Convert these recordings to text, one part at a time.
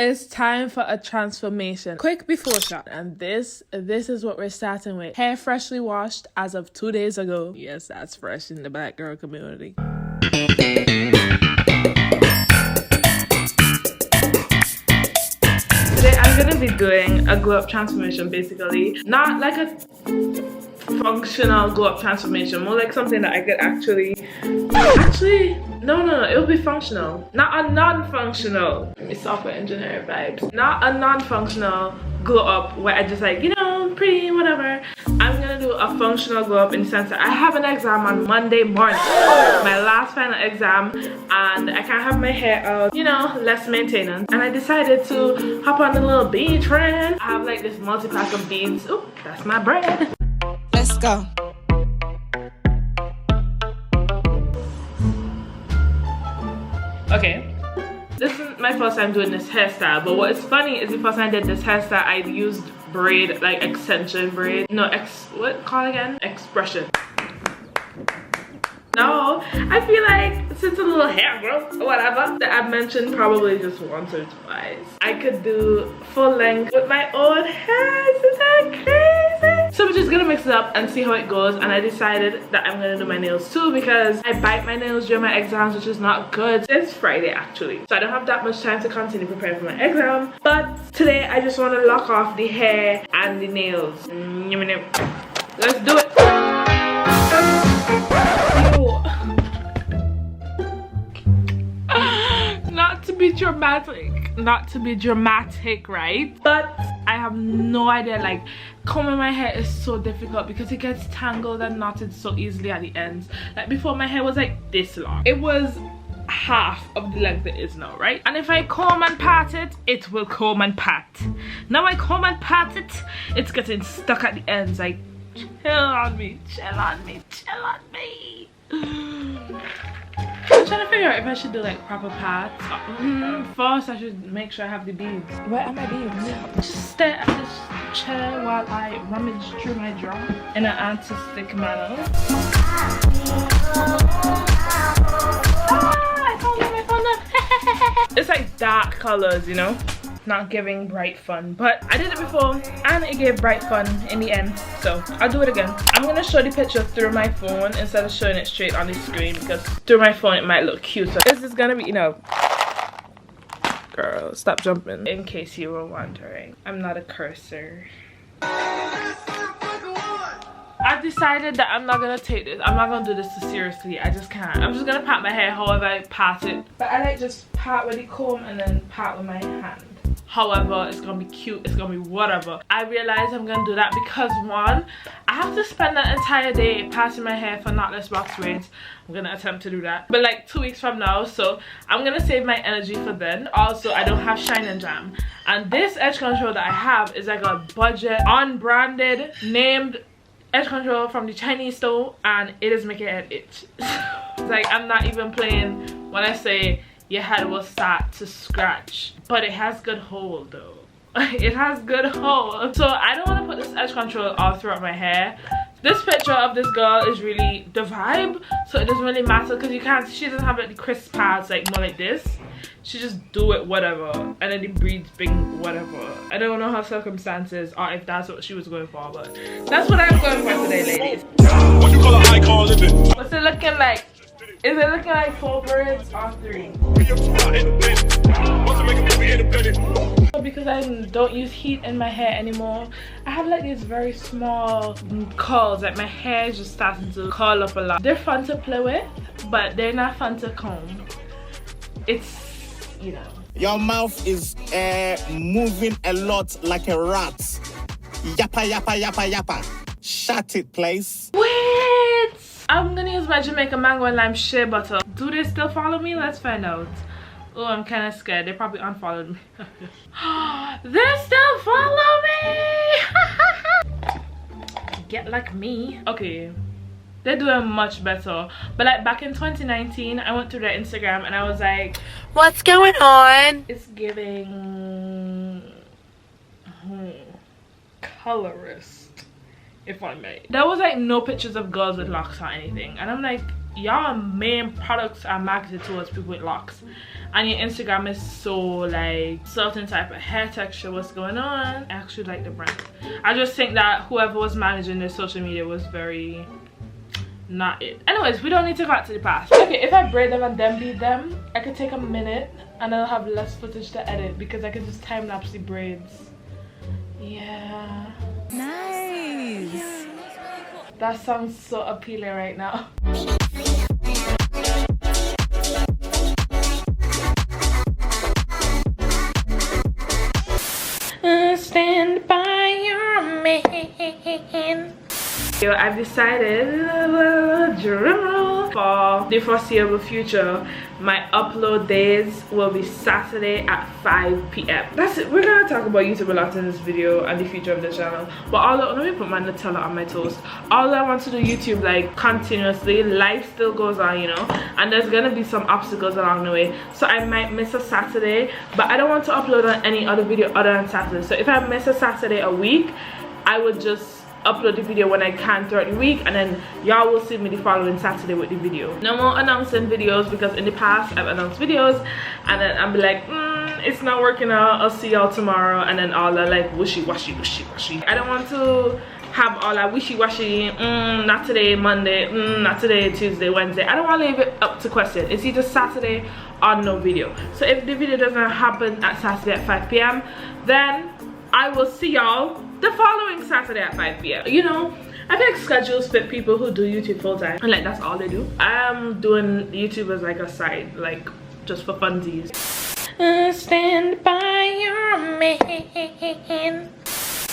It's time for a transformation. Quick before shot. And this is what we're starting with. Hair freshly washed as of 2 days ago. Yes, that's fresh in the black girl community. Today I'm gonna be doing a glow up transformation, basically. Not like a functional glow up transformation, more like something that I could actually no, it'll be functional, not a non-functional. Let me software engineer vibes. Not a non-functional glow up where I just like, you know, pretty whatever. I'm gonna do a functional glow up in the sense that I have an exam on Monday morning, my last final exam, and I can't have my hair out, you know, less maintenance. And I decided to hop on the little bead trend. I have like this multi-pack of beads. Oh, that's my bread. Let's go. Okay, this is my first time doing this hairstyle, but what is funny is the first time I did this hairstyle, I used braid, like extension braid. No, what call again? Expression. No, I feel like since a little hair growth or whatever that I've mentioned probably just once or twice, I could do full length with my old hair. Isn't that crazy? So we're just gonna mix it up and see how it goes. And I decided that I'm gonna do my nails too because I bite my nails during my exams, which is not good. It's Friday actually, so I don't have that much time to continue preparing for my exam. But today I just want to lock off the hair and the nails. Let's do it. Not to be dramatic, right? But I have no idea, like combing my hair is so difficult because it gets tangled and knotted so easily at the ends. Like before, my hair was like this long. It was half of the length it is now, right? And if I comb and pat it, it will comb and pat. Now I comb and pat it, it's getting stuck at the ends. Like, chill on me, chill on me, chill on me. I'm trying to figure out if I should do like proper pats. First I should make sure I have the beads. Where are my beads? Just stare at this chair while I rummage through my drawer in an artistic manner. I found them. It's like dark colors, you know, not giving bright fun, but I did it before and it gave bright fun in the end, so I'll do it again. I'm gonna show the picture through my phone instead of showing it straight on the screen because through my phone it might look cuter. This is gonna be, you know, girl, stop jumping. In case you were wondering, I'm not a cursor. I've decided that I'm not gonna take this. I'm not gonna do this too seriously. I just can't. I'm just gonna pat my hair however I pat it. But I like just pat with the comb and then pat with my hand. However, it's gonna be cute, it's gonna be whatever. I realize I'm gonna do that because one, I have to spend that entire day passing my hair for knotless box braids. I'm gonna attempt to do that, but like 2 weeks from now, so I'm gonna save my energy for then. Also, I don't have Shine and Jam, and this edge control that I have is like a budget, unbranded, named edge control from the Chinese store, and it is making it itch. It's like, I'm not even playing when I say your head will start to scratch, but it has good hold though. It has good hold, so I don't want to put this edge control all throughout my hair. This picture of this girl is really the vibe, so it doesn't really matter because you can't, she doesn't have like the crisp pads, like more like this. She just do it whatever, and then the braids bring whatever. I don't know her circumstances or if that's what she was going for, but that's what I'm going for today, ladies. What you call a high call living? What's it looking like? Is it looking like 4 braids or 3? Because I don't use heat in my hair anymore, I have like these very small curls. Like my hair is just starting to curl up a lot. They're fun to play with, but they're not fun to comb. It's, you know. Your mouth is moving a lot like a rat. Yappa, yappa, yappa, yappa. Shut it, please. Wait! I'm gonna use my Jamaican mango and lime shea butter. Do they still follow me? Let's find out. Oh, I'm kind of scared. They probably unfollowed me. They still follow me! Get like me. Okay. They're doing much better. But like back in 2019, I went to their Instagram and I was like, what's going on? It's giving colorist, if I may. There was like no pictures of girls with locks or anything, and I'm like, y'all main products are marketed towards people with locks, and your Instagram is so like certain type of hair texture. What's going on? I actually like the brand. I just think that whoever was managing their social media was very not it. Anyways, we don't need to go back to the past. Okay, if I braid them and then bead them, I could take a minute and I'll have less footage to edit because I can just time lapse the braids. Yeah, Nice. that sounds so appealing right now. Stand by your man. I've decided for the foreseeable future, my upload days will be Saturday at 5 p.m. That's it. We're gonna talk about YouTube a lot in this video and the future of the channel. But although, let me put my Nutella on my toast. Although I want to do YouTube like continuously, life still goes on, you know, and there's gonna be some obstacles along the way. So I might miss a Saturday, but I don't want to upload on any other video other than Saturday. So if I miss a Saturday a week, I would just upload the video when I can throughout the week, and then y'all will see me the following Saturday with the video. No more announcing videos, because in the past I've announced videos and then I'll be like, it's not working out, I'll see y'all tomorrow, and then all that like wishy-washy. I don't want to have all that wishy-washy, not today, Monday, not today, Tuesday, Wednesday. I don't want to leave it up to question. It's either Saturday or no video. So if the video doesn't happen at Saturday at 5 p.m, then I will see y'all the following Saturday at 5 p.m. You know, I feel like schedules fit people who do YouTube full time, and like that's all they do. I'm doing YouTube as like a side, like just for funsies. Stand by your man.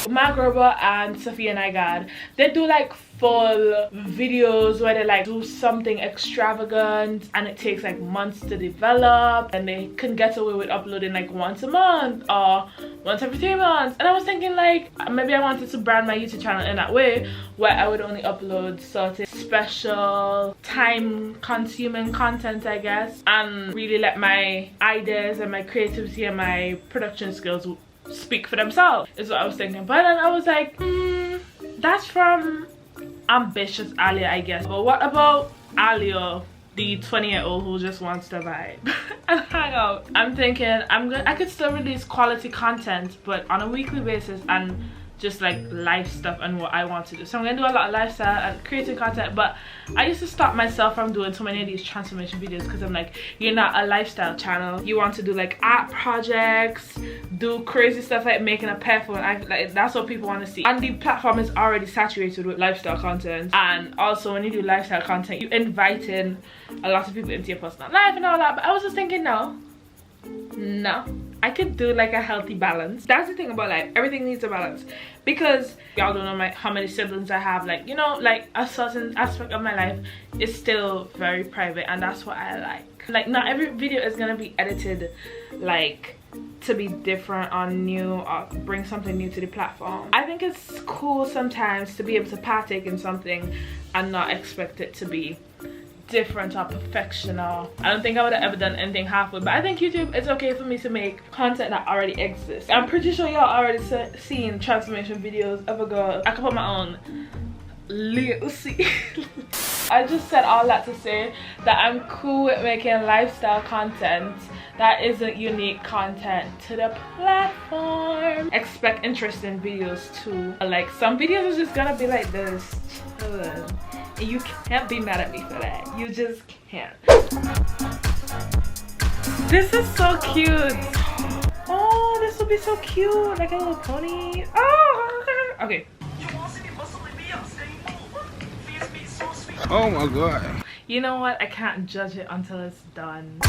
Margaraba and Sophia and I God, they do like full videos where they like do something extravagant and it takes like months to develop, and they can get away with uploading like once a month or once every 3 months. And I was thinking like maybe I wanted to brand my YouTube channel in that way, where I would only upload certain special time consuming content, I guess, and really let my ideas and my creativity and my production skills speak for themselves, is what I was thinking. But then I was like, that's from ambitious ALDIA, I guess. But what about ALDIA, the 20-year-old who just wants to vibe and hang out? I'm thinking I could still release quality content, but on a weekly basis, and just like life stuff and what I want to do. So I'm gonna do a lot of lifestyle and creating content, but I used to stop myself from doing too many of these transformation videos because I'm like, you're not a lifestyle channel. You want to do like art projects, do crazy stuff like making a pet phone. Like that's what people want to see, and the platform is already saturated with lifestyle content. And also when you do lifestyle content, you invite in a lot of people into your personal life and all that. But I was just thinking, no, I could do like a healthy balance. That's the thing about life, everything needs a balance, because y'all don't know how many siblings I have. Like, you know, like a certain aspect of my life is still very private, and that's what I like not every video is gonna be edited like to be different or new or bring something new to the platform. I think it's cool sometimes to be able to partake in something and not expect it to be different or perfection. Or I don't think I would have ever done anything halfway, but I think YouTube, it's okay for me to make content that already exists. I'm pretty sure y'all already seen transformation videos of a girl. I can put my own Liyah. See, I just said all that to say that I'm cool with making lifestyle content that isn't unique content to the platform. Expect interesting videos too. Like some videos are just gonna be like this, chillin'. You can't be mad at me for that. You just can't. This is so cute. Oh, this will be so cute. Like a little pony. Oh, okay. Oh my god. You know what? I can't judge it until it's done.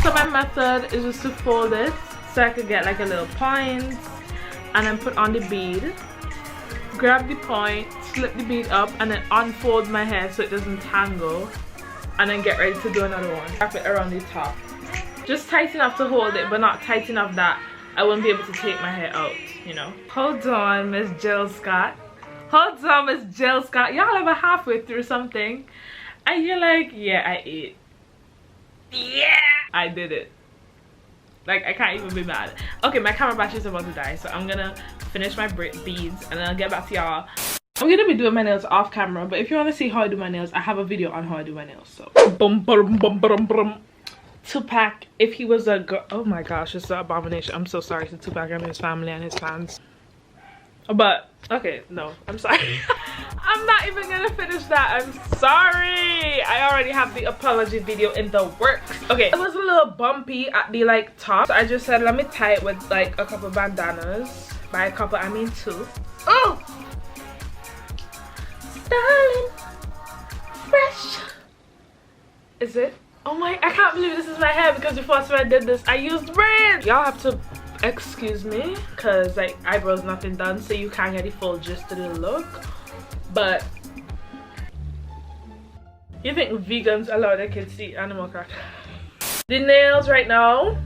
So my method is just to fold it so I could get like a little point, and then put on the bead, grab the point, slip the bead up, and then unfold my hair so it doesn't tangle, and then get ready to do another one. Wrap it around the top. Just tight enough to hold it, but not tight enough that I won't be able to take my hair out, you know. Hold on, Miss Jill Scott. Hold on, Miss Jill Scott. Y'all ever halfway through something and you're like, yeah, I ate. Yeah, I did it. Like, I can't even be mad. Okay, my camera battery is about to die, so I'm gonna finish my beads and then I'll get back to y'all. I'm gonna be doing my nails off camera, but if you want to see how I do my nails, I have a video on how I do my nails. So boom, boom, boom, boom, boom. Tupac, if he was a girl, oh my gosh, it's an abomination. I'm so sorry to Tupac and his family and his fans. But okay, no, I'm sorry. I'm not even gonna finish that. I'm sorry. I already have the apology video in the works. Okay, it was a little bumpy at the like top, so I just said let me tie it with like a couple bandanas. By a couple I mean two. Oh, darling, fresh. Is it? Oh my, I can't believe this is my hair because before I did this I used braids. Y'all have to excuse me because like eyebrows nothing done, so you can't get the full gist of the look. But you think vegans allow their kids to eat animal crackers? The nails right now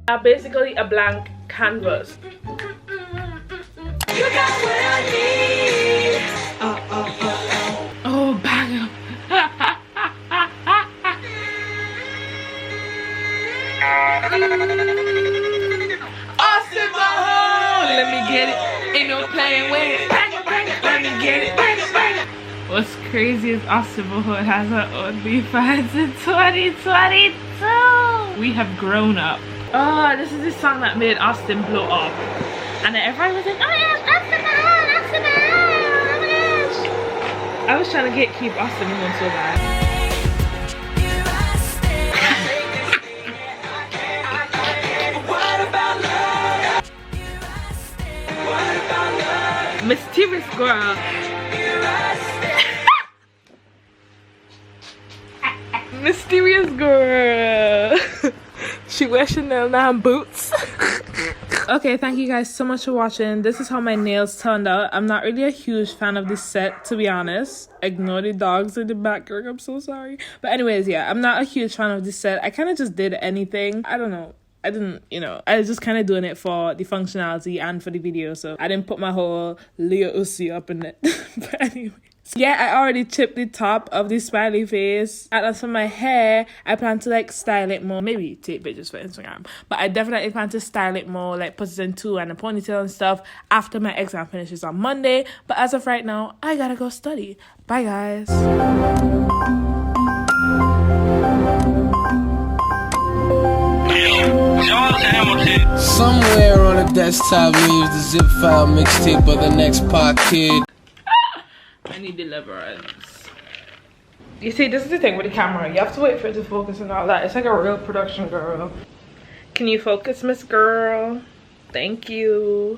are basically a blank canvas. You got what I need. Oh, bang up. Let me get it. Ain't no playing with it. Let me get it. What's crazy is Austin Mahone has her OnlyFans in 2022. We have grown up. Oh, this is the song that made Austin blow up. And then everybody was like, oh my gosh, Austin Mahone, Austin Mahone, oh my gosh. I was trying to keep Austin Mahone so bad. Mysterious girl. Mysterious girl. She wears Chanel 9 boots. Okay, thank you guys so much for watching. This is how my nails turned out. I'm not really a huge fan of this set, to be honest. Ignore the dogs in the background, I'm so sorry. But anyways, yeah, I'm not a huge fan of this set. I kind of just did anything. I don't know. I didn't, you know, I was just kind of doing it for the functionality and for the video, so I didn't put my whole Liyah Uzi up in it. But anyways, yeah, I already chipped the top of the smiley face. And as for my hair, I plan to like style it more, maybe take pictures for Instagram, but I definitely plan to style it more, like put it in two and a ponytail and stuff after my exam finishes on Monday. But as of right now, I gotta go study. Bye guys. Somewhere on the desktop leaves the zip file mixtape of the next Pac kid. I need deliverance. You see, this is the thing with the camera. You have to wait for it to focus and all that. It's like a real production, girl. Can you focus, Miss Girl? Thank you.